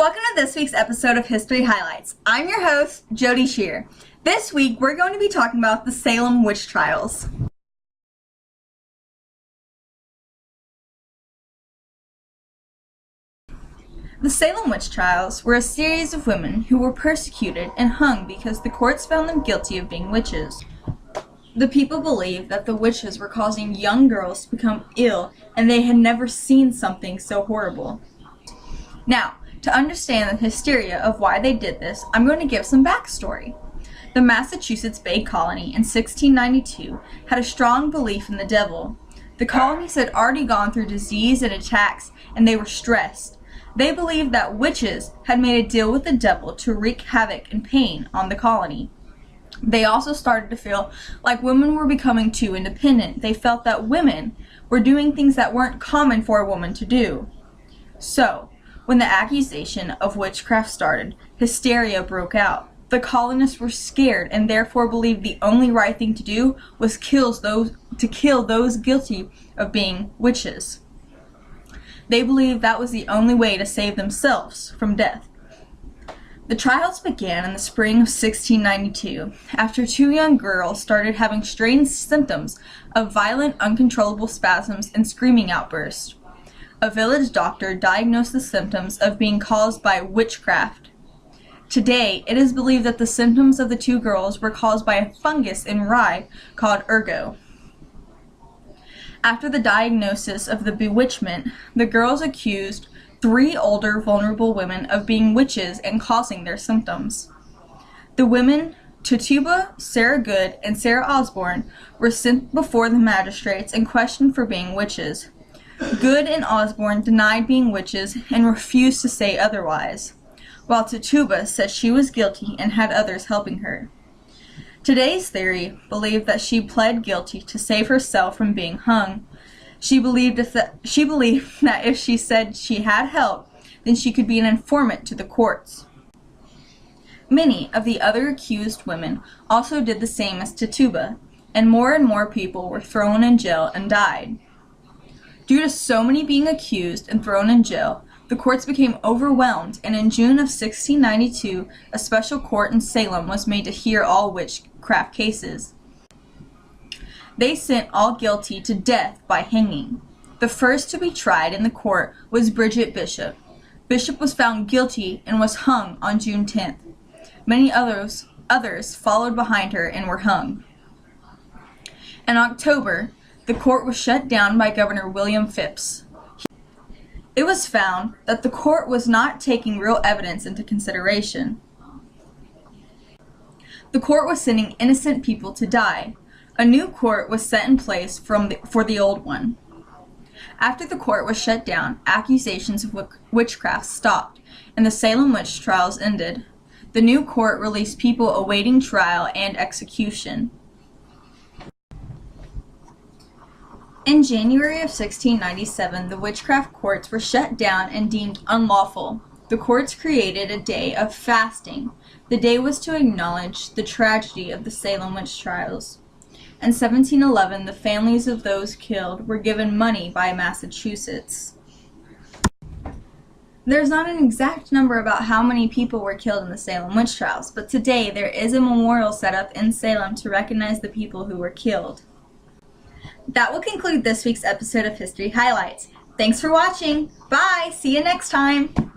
Welcome to this week's episode of History Highlights. I'm your host, Jody Shear. This week, we're going to be talking about the Salem witch trials. The Salem witch trials were a series of women who were persecuted and hung because the courts found them guilty of being witches. The people believed that the witches were causing young girls to become ill, and they had never seen something so horrible. Now, to understand the hysteria of why they did this, I'm going to give some backstory. The Massachusetts Bay Colony in 1692 had a strong belief in the devil. The colonies had already gone through disease and attacks, and they were stressed. They believed that witches had made a deal with the devil to wreak havoc and pain on the colony. They also started to feel like women were becoming too independent. They felt that women were doing things that weren't common for a woman to do. So, when the accusation of witchcraft started, hysteria broke out. The colonists were scared and therefore believed the only right thing to do was kill those guilty of being witches. They believed that was the only way to save themselves from death. The trials began in the spring of 1692 after two young girls started having strange symptoms of violent, uncontrollable spasms and screaming outbursts. A village doctor diagnosed the symptoms of being caused by witchcraft. Today, it is believed that the symptoms of the two girls were caused by a fungus in rye called ergot. After the diagnosis of the bewitchment, the girls accused three older, vulnerable women of being witches and causing their symptoms. The women, Tituba, Sarah Good, and Sarah Osborne, were sent before the magistrates and questioned for being witches. Good and Osborne denied being witches and refused to say otherwise, while Tituba said she was guilty and had others helping her. Today's theory believed that she pled guilty to save herself from being hung. She believed that if she said she had help, then she could be an informant to the courts. Many of the other accused women also did the same as Tituba, and more people were thrown in jail and died. Due to so many being accused and thrown in jail, the courts became overwhelmed, and in June of 1692, a special court in Salem was made to hear all witchcraft cases. They sent all guilty to death by hanging. The first to be tried in the court was Bridget Bishop. Bishop was found guilty and was hung on June 10th. Many others followed behind her and were hung. In October, the court was shut down by Governor William Phips. It was found that the court was not taking real evidence into consideration. The court was sending innocent people to die. A new court was set in place for the old one. After the court was shut down, accusations of witchcraft stopped, and the Salem witch trials ended. The new court released people awaiting trial and execution. In January of 1697, the witchcraft courts were shut down and deemed unlawful. The courts created a day of fasting. The day was to acknowledge the tragedy of the Salem witch trials. In 1711, the families of those killed were given money by Massachusetts. There's not an exact number about how many people were killed in the Salem witch trials, but today there is a memorial set up in Salem to recognize the people who were killed. That will conclude this week's episode of History Highlights. Thanks for watching. Bye. See you next time.